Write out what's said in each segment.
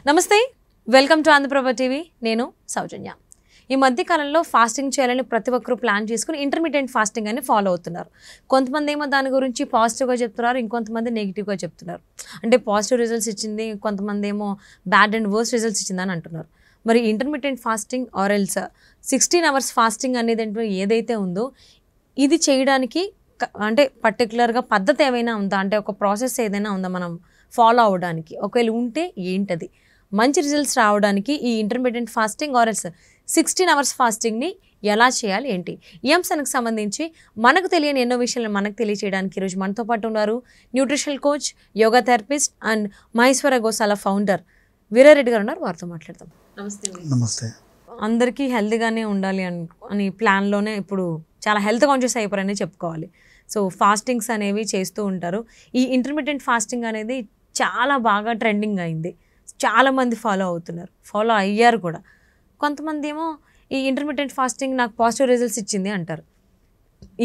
నమస్తే, welcome to Andhraprabha TV. నేను సౌజన్య. ఈ మధ్య కాలంలో ఫాస్టింగ్ చేయాలని ప్రతి ఒక్కరూ ప్లాన్ చేసుకుని ఇంటర్మీడియట్ ఫాస్టింగ్ అని ఫాలో అవుతున్నారు. కొంతమంది ఏమో దాని గురించి పాజిటివ్గా చెప్తున్నారు, ఇంకొంతమంది నెగిటివ్గా చెప్తున్నారు. అంటే పాజిటివ్ రిజల్ట్స్ ఇచ్చింది, కొంతమంది ఏమో బ్యాడ్ అండ్ వర్స్ట్ రిజల్ట్స్ ఇచ్చిందని అంటున్నారు. మరి intermediate fasting or else 16 hours fasting అనేది ఏదైతే ఉందో ఇది చేయడానికి అంటే పర్టికులర్గా పద్ధతి ఏమైనా ఉందా? అంటే ఒక ప్రాసెస్ ఏదైనా ఉందా మనం ఫాలో అవ్వడానికి? ఒకవేళ ఉంటే ఏంటది? మంచి రిజల్ట్స్ రావడానికి ఈ intermediate fasting or else 16 hours ఫాస్టింగ్ని ఎలా చేయాలి ఏంటి? ఈ అంశానికి సంబంధించి మనకు తెలియని ఎన్నో విషయాలను మనకు తెలియచేయడానికి ఈరోజు మనతో పాటు ఉన్నారు nutritional coach, yoga therapist and Maheshwara Goshala founder Veerareddy గారు ఉన్నారు. వారితో మాట్లాడదాం. నమస్తే. నమస్తే. అందరికీ హెల్తీగానే ఉండాలి అని ప్లాన్లోనే ఇప్పుడు చాలా హెల్త్ కాన్షియస్ అయిపోయారని చెప్పుకోవాలి. సో ఫాస్టింగ్స్ అనేవి చేస్తూ ఉంటారు. ఈ ఇంటర్మీడియట్ ఫాస్టింగ్ అనేది చాలా బాగా ట్రెండింగ్ అయింది. చాలామంది ఫాలో అవుతున్నారు, ఫాలో అయ్యారు కూడా. కొంతమంది ఏమో ఈ ఇంటర్మీడియట్ ఫాస్టింగ్ నాకు పాజిటివ్ రిజల్ట్స్ ఇచ్చింది అంటారు,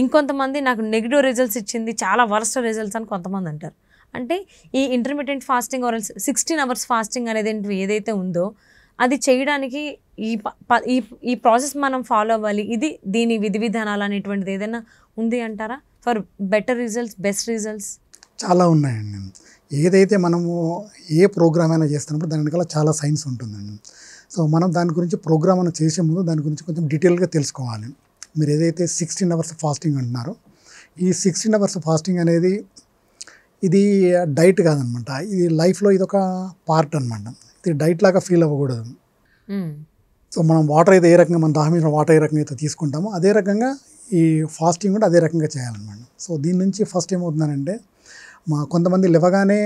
ఇంకొంతమంది నాకు నెగిటివ్ రిజల్ట్స్ ఇచ్చింది, చాలా వర్స్ట్ రిజల్ట్స్ అని కొంతమంది అంటారు. అంటే ఈ intermediate fasting are 16 hours fasting అనేది ఏదైతే ఉందో అది చేయడానికి ఈ ప్రాసెస్ మనం ఫాలో అవ్వాలి, దీని విధి విధానాలు అనేటువంటిది ఏదైనా ఉంది అంటారా? For better results, best results చాలా ఉన్నాయండి. ఏదైతే మనము ఏ ప్రోగ్రామ్ అయినా చేస్తున్నప్పుడు దాని వెనకాల చాలా సైన్స్ ఉంటుందండి. సో మనం దాని గురించి ప్రోగ్రామ్ అని చేసే ముందు దాని గురించి కొంచెం డీటెయిల్గా తెలుసుకోవాలి. మీరు ఏదైతే 16 hours ఫాస్టింగ్ అంటున్నారో ఈ 16 hours ఫాస్టింగ్ అనేది ఇది డైట్ కాదనమాట. ఇది లైఫ్లో ఇది ఒక పార్ట్ అనమాట. ఇది డైట్ లాగా ఫీల్ అవ్వకూడదు. సో మనం వాటర్ అయితే ఏ రకంగా మన దాహమైన వాటర్ ఏ రకంగా అయితే తీసుకుంటామో అదే రకంగా ఈ ఫాస్టింగ్ కూడా అదే రకంగా చేయాలన్నమాట. సో దీని నుంచి ఫస్ట్ ఏమవుతుందంటే కొంతమంది లేవగానే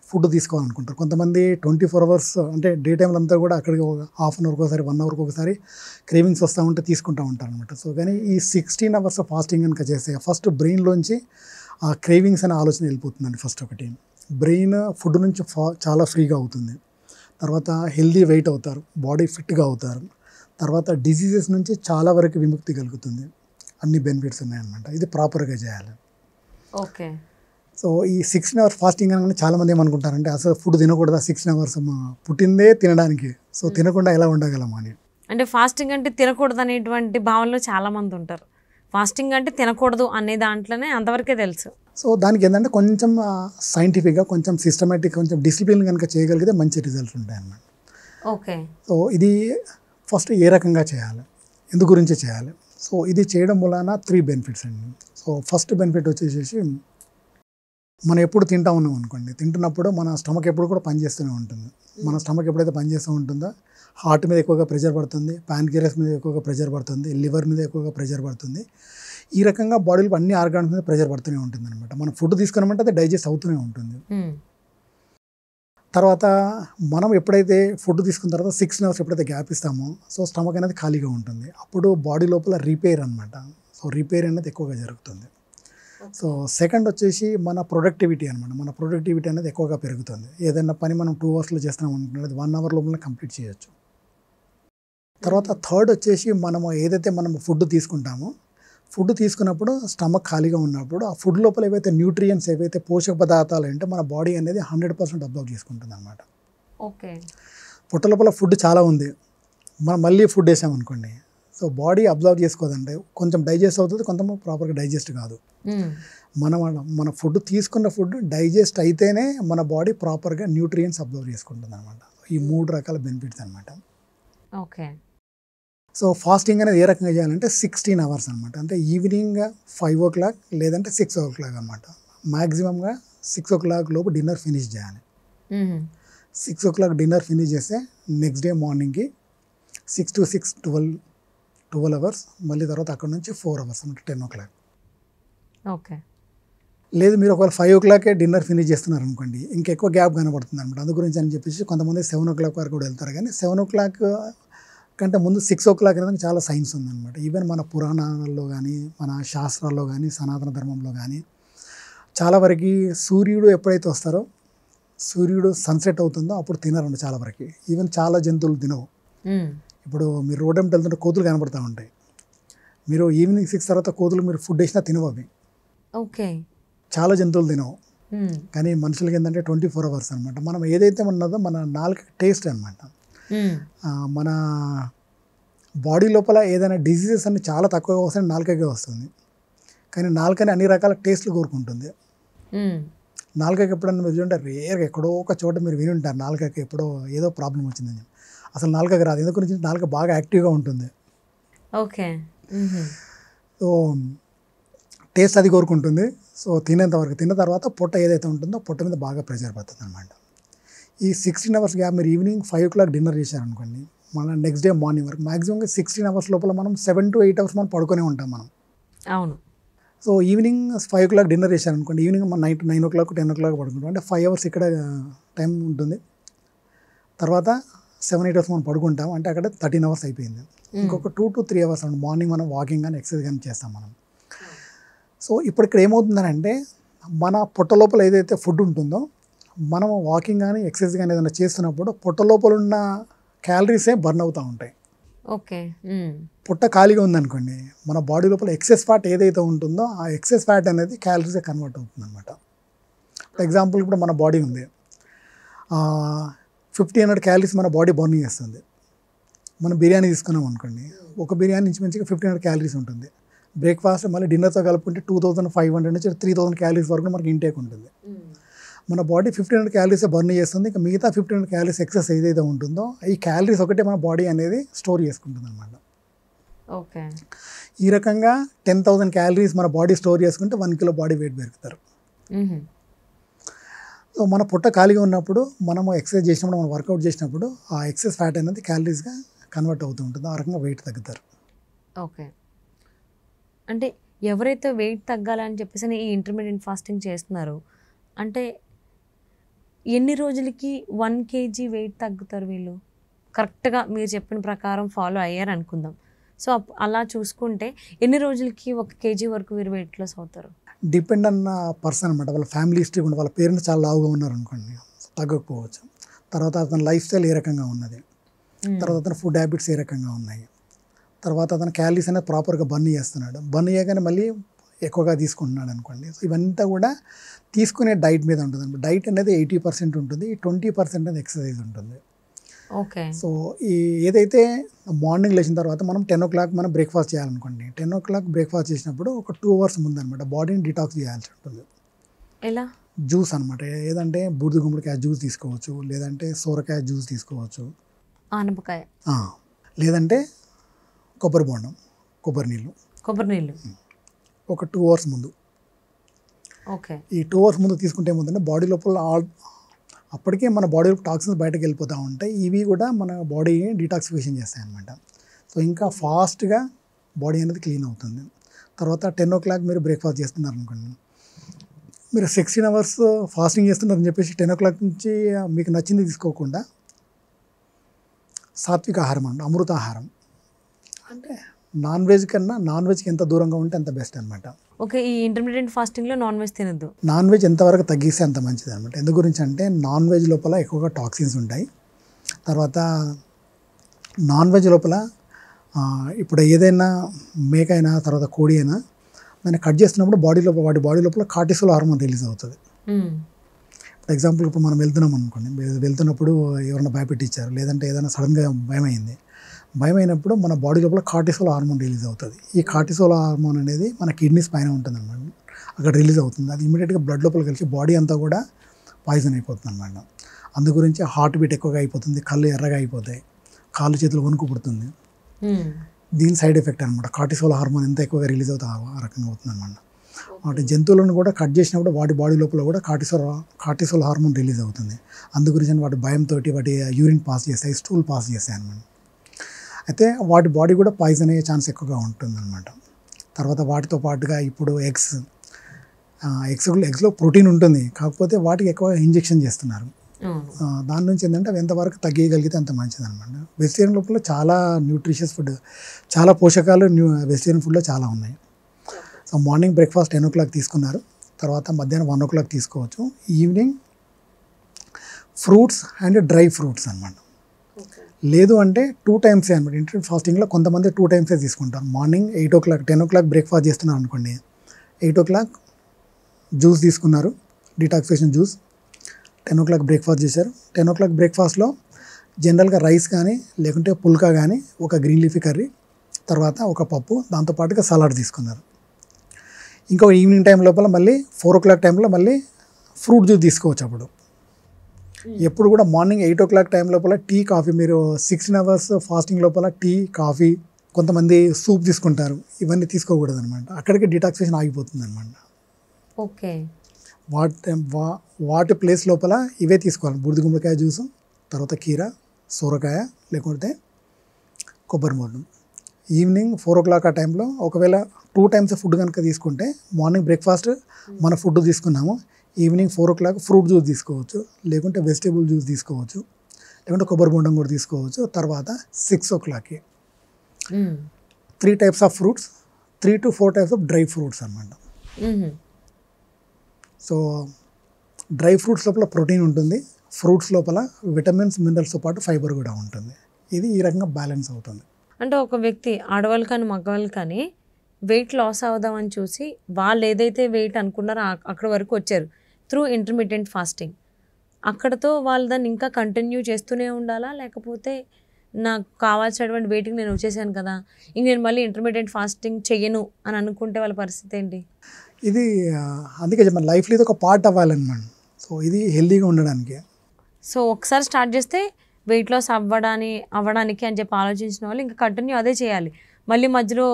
ఫుడ్ తీసుకోవాలనుకుంటారు, కొంతమంది 24 hours అంటే డే టైంలో అంతా కూడా అక్కడికి ఒక హాఫ్ అన్ అవర్కి ఒకసారి 1 hourకి ఒకసారి క్రేవింగ్స్ వస్తూ ఉంటే తీసుకుంటూ ఉంటారు అనమాట. సో కానీ ఈ 16 hours ఫాస్టింగ్ కనుక చేస్తే ఫస్ట్ బ్రెయిన్లోంచి ఆ క్రేవింగ్స్ అనే ఆలోచన వెళ్ళిపోతుందండి. ఫస్ట్ ఒకటి బ్రెయిన్ ఫుడ్ నుంచి చాలా ఫ్రీగా అవుతుంది. తర్వాత హెల్దీ వెయిట్ అవుతారు, బాడీ ఫిట్గా అవుతారు. తర్వాత డిసీజెస్ నుంచి చాలా వరకు విముక్తి కలుగుతుంది. అన్ని బెనిఫిట్స్ ఉన్నాయన్నమాట. ఇది ప్రాపర్గా చేయాలి. ఓకే. సో ఈ 16 hours ఫాస్టింగ్ అనగానే చాలామంది ఏమనుకుంటారంటే అసలు ఫుడ్ తినకూడదా 16 hours, పుట్టిందే తినడానికి, సో తినకుండా ఎలా ఉండగలము అని. అంటే ఫాస్టింగ్ అంటే తినకూడదు అనేటువంటి భావనలో చాలామంది ఉంటారు. ఫాస్టింగ్ అంటే తినకూడదు అనే దాంట్లోనే అంతవరకే తెలుసు. సో దానికి ఏంటంటే కొంచెం సైంటిఫిక్గా, కొంచెం సిస్టమేటిక్, కొంచెం డిసిప్లిన్ కనుక చేయగలిగితే మంచి రిజల్ట్స్ ఉంటాయి అన్నమాట. ఓకే. సో ఇది ఫస్ట్ ఏ రకంగా చేయాలి, ఎందు గురించి చేయాలి? సో ఇది చేయడం వలన 3 benefits అండి. సో ఫస్ట్ బెనిఫిట్ వచ్చేసి మనం ఎప్పుడు తింటా ఉన్నాం అనుకోండి, తింటున్నప్పుడు మన స్టమక్ ఎప్పుడు కూడా పనిచేస్తూనే ఉంటుంది. మన స్టమక్ ఎప్పుడైతే పనిచేస్తూ ఉంటుందో హార్ట్ మీద ఎక్కువగా ప్రెషర్ పడుతుంది, ప్యాంక్రియాస్ మీద ఎక్కువగా ప్రెషర్ పడుతుంది, లివర్ మీద ఎక్కువగా ప్రెషర్ పడుతుంది. ఈ రకంగా బాడీలో అన్ని ఆర్గాన్స్ మీద ప్రెషర్ పడుతూనే ఉంటుంది అనమాట. మనం ఫుడ్ తీసుకున్నామంటే అది డైజెస్ట్ అవుతూనే ఉంటుంది. తర్వాత మనం ఎప్పుడైతే ఫుడ్ తీసుకున్న తర్వాత 16 hours ఎప్పుడైతే గ్యాప్ ఇస్తామో సో స్టమక్ అనేది ఖాళీగా ఉంటుంది. అప్పుడు బాడీ లోపల రిపేర్ అనమాట. సో రిపేర్ అనేది ఎక్కువగా జరుగుతుంది. సో సెకండ్ వచ్చేసి మన ప్రొడక్టివిటీ అనమాట. మన ప్రొడక్టివిటీ అనేది ఎక్కువగా పెరుగుతుంది. ఏదైనా పని మనం 2 hours చేస్తున్నాం అనుకుంటే అది 1 hour లోపల కంప్లీట్ చేయొచ్చు. తర్వాత థర్డ్ వచ్చేసి మనము ఏదైతే మనం ఫుడ్ తీసుకుంటామో ఫుడ్ తీసుకున్నప్పుడు స్టమక్ ఖాళీగా ఉన్నప్పుడు ఆ ఫుడ్ లోపల ఏవైతే న్యూట్రియంట్స్, ఏవైతే పోషక పదార్థాలు అంటే మన బాడీ అనేది 100% అబ్జర్వ్ చేసుకుంటుంది అనమాట. ఓకే. పొట్ట లోపల ఫుడ్ చాలా ఉంది, మనం మళ్ళీ ఫుడ్ వేసామనుకోండి సో బాడీ అబ్జర్వ్ చేసుకోదండి. కొంచెం డైజెస్ట్ అవుతుంది, కొంచెం ప్రాపర్గా డైజెస్ట్ కాదు. మన ఫుడ్ తీసుకున్న ఫుడ్ డైజెస్ట్ అయితేనే మన బాడీ ప్రాపర్గా న్యూట్రియంట్స్ అబ్జర్వ్ చేసుకుంటుంది అనమాట. ఈ 3 రకాల బెనిఫిట్స్ అనమాట. ఓకే. సో ఫాస్టింగ్ అనేది ఏ రకంగా చేయాలంటే 16 hours అనమాట. అంటే ఈవినింగ్ 5 o'clock లేదంటే 6 o'clock అనమాట. మ్యాక్సిమంగా 6 o'clock లోపు డిన్నర్ ఫినిష్ చేయాలి. 6 o'clock డిన్నర్ ఫినిష్ చేస్తే నెక్స్ట్ డే మార్నింగ్కి 6 to 6 12 hours, మళ్ళీ తర్వాత అక్కడ నుంచి 4 hours అంటే 10 o'clock. ఓకే. లేదు మీరు ఒకవేళ 5 o'clock డిన్నర్ ఫినిష్ చేస్తున్నారు అనుకోండి, ఇంకెక్కువ గ్యాప్ కనబడుతుంది అనమాట. అందు గురించి అని చెప్పేసి కొంతమంది 7 o'clock వరకు కూడా వెళ్తారు. కానీ 7 o'clock కంటే ముందు 6 o'clock అనేది చాలా సైన్స్ ఉందన్నమాట. ఈవెన్ మన పురాణాలలో కానీ, మన శాస్త్రాల్లో కానీ, సనాతన ధర్మంలో కానీ చాలా వరకు సూర్యుడు ఎప్పుడైతే వస్తారో, సూర్యుడు సన్సెట్ అవుతుందో అప్పుడు తినరండి చాలా వరకు. ఈవెన్ చాలా జంతువులు తినవు. ఇప్పుడు మీరు రోడ్ వెంట వెళ్తుంటే కోతులు కనబడుతూ ఉంటాయి. మీరు ఈవినింగ్ 6 తర్వాత కోతులు మీరు ఫుడ్ వేసినా తినవు అవి. ఓకే. చాలా జంతువులు తినవు. కానీ మనుషులకి ఏంటంటే 24 అవర్స్ అనమాట. మనం ఏదైతే ఉన్నదో మన నాలుక టేస్ట్ అనమాట. మన బాడీ లోపల ఏదైనా డిసీజెస్ అన్ని చాలా తక్కువగా వస్తాయి, నాలుకకే వస్తుంది. కానీ నాలుకని అన్ని రకాల టేస్ట్లు కోరుకుంటుంది. నాలుకకి ఎప్పుడన్నా మీరు చూడంటే రేర్గా ఎక్కడో ఒక చోట మీరు విని ఉంటారు నాలుకకి ఎప్పుడో ఏదో ప్రాబ్లం వచ్చిందని. అసలు నాలుకకి రాదు, ఎందుకు నాలుక బాగా యాక్టివ్గా ఉంటుంది. ఓకే. సో టేస్ట్ అది కోరుకుంటుంది. సో తినేంత వరకు, తిన్న తర్వాత పొట్ట ఏదైతే ఉంటుందో పొట్ట మీద బాగా ప్రెషర్ పడుతుంది అనమాట. ఈ 16 అవర్స్ గ్యాప్ మీరు ఈవినింగ్ 5 o'clock డిన్నర్ చేశారనుకోండి, మన నెక్స్ట్ డే మార్నింగ్ వరకు మ్యాక్సిమంగా 16 అవర్స్ లోపల మనం 7 to 8 అవర్స్ మనం పడుకొని ఉంటాం మనం. అవును. సో ఈవినింగ్ 5 o'clock డిన్నర్ చేశారనుకోండి, ఈవినింగ్ మనం నైట్ 9 o'clock 10 o'clock పడుకుంటాం. అంటే 5 hours ఇక్కడ టైం ఉంటుంది. తర్వాత 7-8 hours మనం పడుకుంటాం, అంటే అక్కడ 13 hours అయిపోయింది. ఇంకొక 2 to 3 hours అండి మార్నింగ్ మనం వాకింగ్ కానీ ఎక్సర్సైజ్ కానీ చేస్తాం మనం. సో ఇప్పుడు ఇక్కడ ఏమవుతుందనంటే మన పొట్ట లోపల ఏదైతే ఫుడ్ ఉంటుందో మనం వాకింగ్ కానీ ఎక్సర్సైజ్ కానీ ఏదైనా చేస్తున్నప్పుడు పొట్ట లోపల ఉన్న క్యాలరీసే బర్న్ అవుతూ ఉంటాయి. ఓకే. పొట్ట ఖాళీగా ఉందనుకోండి, మన బాడీ లోపల ఎక్సెస్ ఫ్యాట్ ఏదైతే ఉంటుందో ఆ ఎక్సెస్ ఫ్యాట్ అనేది క్యాలరీసే కన్వర్ట్ అవుతుంది అనమాట. ఫర్ ఎగ్జాంపుల్ ఇప్పుడు మన బాడీ ఉంది, 1500 క్యాలరీస్ మన బాడీ బర్న్ చేస్తుంది. మనం బిర్యానీ తీసుకున్నాం అనుకోండి, ఒక బిర్యానీ నుంచి మంచిగా 1500 క్యాలరీస్ ఉంటుంది. బ్రేక్ఫాస్ట్ మళ్ళీ డిన్నర్తో కలుపుకుంటే 2500 నుంచి 3000 క్యాలరీస్ వరకు మనకి ఇంటేక్ ఉంటుంది. మన బాడీ 1500 క్యాలరీస్ బర్న్ చేస్తుంది. ఇంకా మిగతా 1500 క్యాలరీస్ ఎక్సెస్ ఏదైతే ఉంటుందో ఈ క్యాలరీస్ ఒకటే మన బాడీ అనేది స్టోర్ చేసుకుంటుంది అనమాట. ఓకే. ఈ రకంగా 10,000 క్యాలరీస్ మన బాడీ స్టోర్ చేసుకుంటే 1 kg బాడీ వెయిట్ పెరుగుతారు. సో మన పొట్ట ఖాళీగా ఉన్నప్పుడు మనము ఎక్సర్సైజ్ చేసినప్పుడు, మనం వర్కౌట్ చేసినప్పుడు ఆ ఎక్సెస్ ఫ్యాట్ అనేది క్యాలరీస్గా కన్వర్ట్ అవుతూ ఉంటుంది. ఆ రకంగా వెయిట్ తగ్గుతారు. ఓకే. అంటే ఎవరైతే వెయిట్ తగ్గాలని చెప్పేసి ఈ ఇంటర్మీడియట్ ఫాస్టింగ్ చేస్తున్నారు అంటే ఎన్ని రోజులకి 1 kg వెయిట్ తగ్గుతారు వీళ్ళు? కరెక్ట్గా మీరు చెప్పిన ప్రకారం ఫాలో అయ్యారు అనుకుందాం. సో అలా చూసుకుంటే ఎన్ని రోజులకి 1 kg వరకు వీరు వెయిట్ లాస్ అవుతారు? డిపెండ్ అన్న పర్సన్ అనమాట. వాళ్ళ ఫ్యామిలీ హిస్టరీ ఉండి, వాళ్ళ పేరెంట్స్ చాలా లావుగా ఉన్నారు అనుకోండి, తగ్గకపోవచ్చు. తర్వాత అతని లైఫ్ స్టైల్ ఏ రకంగా ఉన్నది, తర్వాత అతని ఫుడ్ హ్యాబిట్స్ ఏ రకంగా ఉన్నాయి, తర్వాత అతను క్యాలరీస్ అనేది ప్రాపర్గా బర్న్ చేస్తున్నాడు, బర్న్ చేయగానే మళ్ళీ ఎక్కువగా తీసుకుంటున్నాడు అనుకోండి. సో ఇవంతా కూడా తీసుకునే డైట్ మీద ఉంటుంది. డైట్ అనేది 80% ఉంటుంది, 20% అనేది ఎక్సర్సైజ్ ఉంటుంది. ఓకే. సో ఈ ఏదైతే మార్నింగ్ లేచిన తర్వాత మనం 10 o'clock మనం బ్రేక్ఫాస్ట్ చేయాలనుకోండి, 10 o'clock బ్రేక్ఫాస్ట్ చేసినప్పుడు ఒక 2 hours ముందు అనమాట బాడీని డిటాక్స్ చేయాల్సి ఉంటుంది. ఎలా? జ్యూస్ అనమాట. ఏదంటే బూడిద గుమ్మడికాయ జ్యూస్ తీసుకోవచ్చు, లేదంటే సోరకాయ జ్యూస్ తీసుకోవచ్చు, ఆనపకాయ, లేదంటే కొబ్బరి బోండం, కొబ్బరి నీళ్ళు ఒక 2 hours ముందు. ఓకే. ఈ 2 hours ముందు తీసుకుంటే ఏముందంటే బాడీ లోపల అప్పటికే మన బాడీ టాక్సిన్స్ బయటకు వెళ్ళిపోతూ ఉంటాయి. ఇవి కూడా మన బాడీని డిటాక్సిఫికేషన్ చేస్తాయి అన్నమాట. సో ఇంకా ఫాస్ట్గా బాడీ అనేది క్లీన్ అవుతుంది. తర్వాత 10 o'clock మీరు బ్రేక్ఫాస్ట్ చేస్తున్నారు అనుకోండి, మీరు 16 hours ఫాస్టింగ్ చేస్తున్నారని చెప్పేసి 10 o'clock నుంచి మీకు నచ్చింది తీసుకోకుండా సాత్విక ఆహారం అంటే అమృతాహారం, అంటే నాన్ వెజ్కి ఎంత దూరంగా ఉంటే అంత బెస్ట్ అనమాట. ఓకే. ఈ ఇంటర్మీడియట్ ఫాస్టింగ్లో నాన్ వెజ్ తినద్దు. నాన్ వెజ్ ఎంతవరకు తగ్గిస్తే అంత మంచిది అనమాట. ఎందు గురించి అంటే నాన్ వెజ్ లోపల ఎక్కువగా టాక్సిన్స్ ఉంటాయి. తర్వాత నాన్ వెజ్ లోపల ఇప్పుడు ఏదైనా మేక అయినా తర్వాత కోడి అయినా దాన్ని కట్ చేస్తున్నప్పుడు వాటి బాడీ లోపల కార్టిసోల్ హార్మోన్ రిలీజ్ అవుతుంది. ఫర్ ఎగ్జాంపుల్ ఇప్పుడు మనం వెళ్తున్నాం అనుకోండి, వెళ్తున్నప్పుడు ఎవరైనా భయపెట్టించారు, లేదంటే ఏదైనా సడన్గా భయం అయినప్పుడు మన బాడీ లోపల కార్టిసోల్ హార్మోన్ రిలీజ్ అవుతుంది. ఈ కార్టిసోల్ హార్మోన్ అనేది మన కిడ్నీస్ పైన ఉంటుంది అనమాట, అక్కడ రిలీజ్ అవుతుంది. అది ఇమీడియట్గా బ్లడ్ లోపల కలిసి బాడీ అంతా కూడా పాయిజన్ అయిపోతుంది అనమాట. అందు గురించి హార్ట్ బీట్ ఎక్కువగా అయిపోతుంది, కళ్ళు ఎర్రగా అయిపోతాయి, కాళ్ళు చేతులు వణుకు పుడుతుంది. దీని సైడ్ ఎఫెక్ట్ అనమాట. కార్టిసోల్ హార్మోన్ ఎంత ఎక్కువగా రిలీజ్ అవుతుంది ఆ రకంగా అవుతుంది అనమాట. వాటి జంతువులను కూడా కట్ చేసినప్పుడు వాటి బాడీ లోపల కూడా కార్టిసోల్ హార్మోన్ రిలీజ్ అవుతుంది. అందు గురించి వాటి భయంతో వాటి యూరిన్ పాస్ చేస్తాయి, స్టూల్ పాస్ చేస్తాయి అనమాట. అయితే వాటి బాడీ కూడా పాయిజన్ అయ్యే ఛాన్స్ ఎక్కువగా ఉంటుందన్నమాట. తర్వాత వాటితో పాటుగా ఇప్పుడు ఎగ్స్లో ప్రోటీన్ ఉంటుంది, కాకపోతే వాటికి ఎక్కువ ఇంజెక్షన్ చేస్తున్నారు. దాని నుంచి ఏంటంటే అవి ఎంతవరకు తగ్గగలిగితే అంత మంచిది అనమాట. వెజిటేరియన్ లోపల చాలా న్యూట్రిషియస్ ఫుడ్, చాలా పోషకాలు వెజిటేరియన్ ఫుడ్లో చాలా ఉన్నాయి. సో మార్నింగ్ బ్రేక్ఫాస్ట్ 10 o'clock తీసుకున్నారు, తర్వాత మధ్యాహ్నం 1 o'clock తీసుకోవచ్చు. Evening fruits and dry fruits అనమాట. లేదు అంటే 2 times అనమాట. ఇంటర్మీడియట్ ఫాస్టింగ్లో కొంతమంది 2 times తీసుకుంటారు. మార్నింగ్ 8 o'clock 10 o'clock బ్రేక్ఫాస్ట్ చేస్తున్నారు అనుకోండి, 8 o'clock జ్యూస్ తీసుకున్నారు, డిటాక్సిఫికేషన్ జ్యూస్. 10 o'clock బ్రేక్ఫాస్ట్ చేశారు. 10 o'clock బ్రేక్ఫాస్ట్లో జనరల్గా రైస్ కానీ లేకుంటే పుల్కా కానీ ఒక గ్రీన్ లీఫీ కర్రీ, తర్వాత ఒక పప్పు, దాంతోపాటుగా సలాడ్ తీసుకున్నారు. ఇంకో ఈవినింగ్ టైం లోపల మళ్ళీ 4 o'clock టైంలో మళ్ళీ ఫ్రూట్ జ్యూస్ తీసుకోవచ్చు. అప్పుడు ఎప్పుడు కూడా మార్నింగ్ 8 o'clock టైం లోపల టీ కాఫీ, మీరు 16 hours ఫాస్టింగ్ లోపల టీ కాఫీ, కొంతమంది సూప్ తీసుకుంటారు, ఇవన్నీ తీసుకోకూడదు అనమాట. అక్కడికి డిటాక్సిఫికేషన్ ఆగిపోతుంది అనమాట. ఓకే. వాటి ప్లేస్ లోపల ఇవే తీసుకోవాలి. బూడిద గుమ్మడికాయ జ్యూసు, తర్వాత కీర, సొరకాయ, లేకపోతే కొబ్బరి బోండం. ఈవినింగ్ 4 o'clock ఆ టైంలో ఒకవేళ 2 times ఫుడ్ కనుక తీసుకుంటే, మార్నింగ్ బ్రేక్ఫాస్ట్ మన ఫుడ్ తీసుకున్నాము, ఈవినింగ్ 4 o'clock ఫ్రూట్ జ్యూస్ తీసుకోవచ్చు, లేకుంటే వెజిటేబుల్ జ్యూస్ తీసుకోవచ్చు, లేకుంటే కొబ్బరి బోండం కూడా తీసుకోవచ్చు. తర్వాత 6 o'clock 3 types of fruits, 3 to 4 types of dry fruits అనమాట. సో డ్రై ఫ్రూట్స్ లోపల ప్రోటీన్ ఉంటుంది, ఫ్రూట్స్ లోపల విటమిన్స్ మినరల్స్తో పాటు ఫైబర్ కూడా ఉంటుంది. ఇది ఈ రకంగా బ్యాలెన్స్ అవుతుంది. అంటే ఒక వ్యక్తి, ఆడవాళ్ళు కానీ మగవాళ్ళు కానీ, వెయిట్ లాస్ అవుదామని చూసి వాళ్ళు ఏదైతే వెయిట్ అనుకున్నారో అక్కడ వరకు వచ్చారు త్రూ ఇంటర్మీడియట్ ఫాస్టింగ్. అక్కడతో వాళ్ళు దాన్ని ఇంకా కంటిన్యూ చేస్తూనే ఉండాలా, లేకపోతే నాకు కావాల్సినటువంటి వెయిట్కి నేను వచ్చేసాను కదా, ఇంక నేను మళ్ళీ ఇంటర్మీడియట్ ఫాస్టింగ్ చెయ్యను అని అనుకుంటే వాళ్ళ పరిస్థితి ఏంటి? ఇది అందుకే చెప్పాను, లైఫ్లో ఇది ఒక పార్ట్ అవ్వాలన్నమాట. సో ఇది హెల్దీగా ఉండడానికి. సో ఒకసారి స్టార్ట్ చేస్తే వెయిట్ లాస్ అవ్వడానికి అని చెప్పి ఆలోచించిన వాళ్ళు ఇంకా కంటిన్యూ అదే చేయాలి. మళ్ళీ మధ్యలో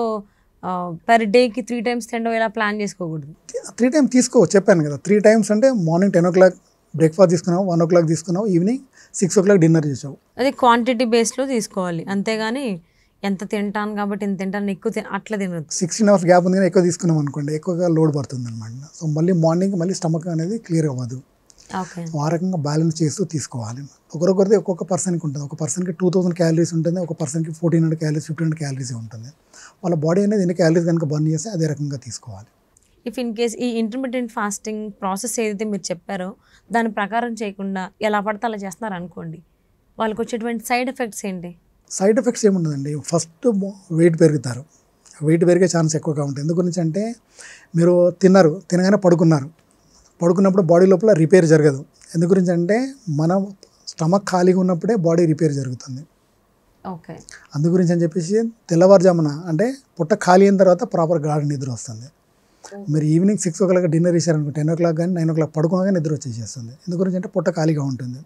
పర్ డేకి 3 times తినడం ఇలా ప్లాన్ చేసుకోకూడదు. 3 times తీసుకోవచ్చు, చెప్పాను కదా. 3 times అంటే మార్నింగ్ 10 o'clock బ్రేక్ఫాస్ట్ తీసుకున్నావు, 1 o'clock తీసుకున్నావు, ఈవినింగ్ 6 o'clock డిన్నర్ చేసావు. అది క్వాంటిటీ బేస్లో తీసుకోవాలి, అంతేగాని ఎంత తింటాను కాబట్టి ఇంత తింటాను ఎక్కువ అట్లా తినదు. 16 hours గ్యాప్ ఉంది కానీ ఎక్కువ తీసుకున్నాం అనుకోండి, ఎక్కువగా లోడ్ పడుతుంది అనమాట. సో మళ్ళీ మార్నింగ్ మళ్ళీ స్టమక్ అనేది క్లియర్ అవ్వదు. ఓకే. ఆ రకంగా బ్యాలెన్స్ చేస్తూ తీసుకోవాలి. ఒకరికొకరిది ఒక్కొక్క పర్సన్కి ఉంటుంది. ఒక పర్సన్కి 2000 calories ఉంటుంది, ఒక పర్సన్కి 1400 calories 1500 calories ఉంటుంది. వాళ్ళ బాడీ అనేది ఎన్ని క్యాలరీస్ కనుక బర్న్ చేస్తే అదే రకంగా తీసుకోవాలి. ఇఫ్ ఇన్ కేస్ ఈ ఇంటర్మీడియట్ ఫాస్టింగ్ ప్రాసెస్ ఏదైతే మీరు చెప్పారో దాని ప్రకారం చేయకుండా ఎలా పడితే అలా చేస్తున్నారు అనుకోండి, వాళ్ళకి వచ్చేటువంటి సైడ్ ఎఫెక్ట్స్ ఏంటి? సైడ్ ఎఫెక్ట్స్ ఏముండదండి. ఫస్ట్ వెయిట్ పెరుగుతారు, వెయిట్ పెరిగే ఛాన్స్ ఎక్కువగా ఉంటుంది. ఎందు గురించి అంటే, మీరు తినగానే పడుకున్నప్పుడు బాడీ లోపల రిపేర్ జరగదు. ఎందు గురించి అంటే, మనం స్టమక్ ఖాళీగా ఉన్నప్పుడే బాడీ రిపేర్ జరుగుతుంది. ఓకే. అందు గురించి అని చెప్పేసి తెల్లవారుజామున అంటే పొట్ట ఖాళీ అయిన తర్వాత ప్రాపర్ గాఢ నిద్ర వస్తుంది. మీరు ఈవినింగ్ 6 o'clock డిన్నర్ చేశారనుకో, 10 o'clock కానీ 9 o'clock పడుకోగానే నిద్ర వచ్చేసేస్తుంది. ఎందు గురించి అంటే పొట్ట ఖాళీగా ఉంటుంది,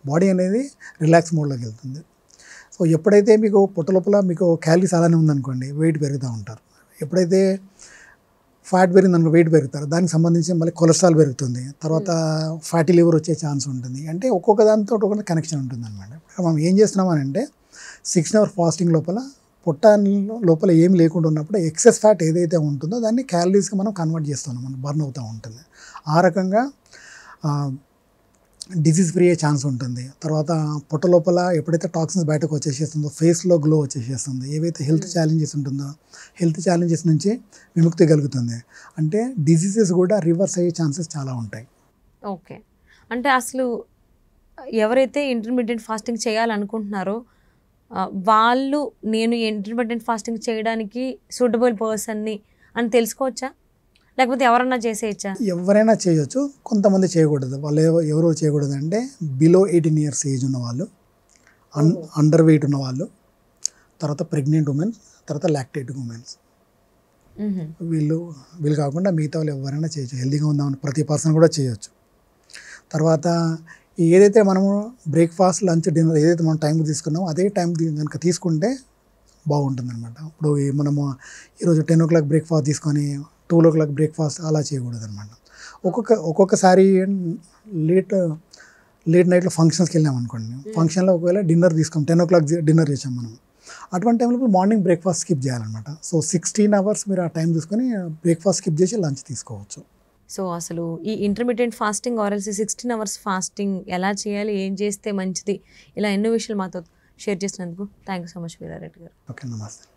బాడీ అనేది రిలాక్స్ మోడ్లోకి వెళ్తుంది. సో ఎప్పుడైతే మీకు పొట్ట లోపల మీకు క్యాలరీస్ అలానే ఉందనుకోండి, వెయిట్ పెరుగుతూ ఉంటారు. ఎప్పుడైతే ఫ్యాట్ పెరిగిందనుకో, వెయిట్ పెరుగుతారు. దానికి సంబంధించి మళ్ళీ కొలెస్ట్రాల్ పెరుగుతుంది, తర్వాత ఫ్యాటీ లివర్ వచ్చే ఛాన్స్ ఉంటుంది. అంటే ఒక్కొక్క దానితో ఒక్కొక్క కనెక్షన్ ఉంటుంది అనమాట. మనం ఏం చేస్తున్నామని అంటే, 16 hour ఫాస్టింగ్ లోపల పొట్ట లోపల ఏమి లేకుండా ఉన్నప్పుడు ఎక్సెస్ ఫ్యాట్ ఏదైతే ఉంటుందో దాన్ని క్యాలరీస్గా మనం కన్వర్ట్ చేస్తున్నాం, మనం బర్న్ అవుతూ ఉంటుంది. ఆ రకంగా డిసీజ్ ఫ్రీ అయ్యే ఛాన్స్ ఉంటుంది. తర్వాత పొట్ట లోపల ఎప్పుడైతే టాక్సిన్స్ బయటకు వచ్చేసేస్తుందో ఫేస్లో గ్లో వచ్చేసేస్తుంది. ఏవైతే హెల్త్ ఛాలెంజెస్ ఉంటుందో హెల్త్ ఛాలెంజెస్ నుంచి విముక్తి కలుగుతుంది. అంటే డిసీజెస్ కూడా రివర్స్ అయ్యే ఛాన్సెస్ చాలా ఉంటాయి. ఓకే. అంటే అసలు ఎవరైతే ఇంటర్మీడియట్ ఫాస్టింగ్ చేయాలనుకుంటున్నారో వాళ్ళు నేను ఇంటర్మీడియట్ ఫాస్టింగ్ చేయడానికి సూటబుల్ పర్సన్ని అని తెలుసుకోవచ్చా, లేకపోతే ఎవరన్నా చేసేయచ్చా? ఎవరైనా చేయొచ్చు, కొంతమంది చేయకూడదు. వాళ్ళు ఎవరు చేయకూడదు అంటే, బిలో 18 years ఏజ్ ఉన్నవాళ్ళు, అండర్ వెయిట్ ఉన్నవాళ్ళు, తర్వాత ప్రెగ్నెంట్ ఉమెన్స్, తర్వాత లాక్టేటింగ్ ఉమెన్స్. వీళ్ళు కాకుండా మిగతా వాళ్ళు ఎవరైనా చేయొచ్చు. హెల్తీగా ఉందామని ప్రతి పర్సన్ కూడా చేయొచ్చు. తర్వాత ఏదైతే మనము బ్రేక్ఫాస్ట్, లంచ్, డిన్నర్ ఏదైతే మనం టైంకి తీసుకున్నామో అదే టైం కనుక తీసుకుంటే బాగుంటుంది అనమాట. ఇప్పుడు మనము ఈరోజు 10 o'clock బ్రేక్ఫాస్ట్ తీసుకొని 12 o'clock బ్రేక్ఫాస్ట్ అలా చేయకూడదు అనమాట. ఒక్కొక్కసారి లేట్ నైట్లో ఫంక్షన్స్కి వెళ్ళాం అనుకోండి, ఫంక్షన్లో ఒకవేళ డిన్నర్ తీసుకోం, 10 o'clock డిన్నర్ చేసాం మనం, అటువంటి టైంలో మార్నింగ్ బ్రేక్ఫాస్ట్ స్కిప్ చేయాలన్నమాట. సో 16 hours మీరు ఆ టైం తీసుకొని బ్రేక్ఫాస్ట్ స్కిప్ చేసి లంచ్ తీసుకోవచ్చు. సో అసలు ఈ intermediate fasting RLC 16 hours fasting ఎలా చేయాలి, ఏం చేస్తే మంచిది, ఇలా ఎన్నో విషయాలు మాతో షేర్ చేసినందుకు thank you so much Veerareddy గారు. ఓకే, నమస్తే.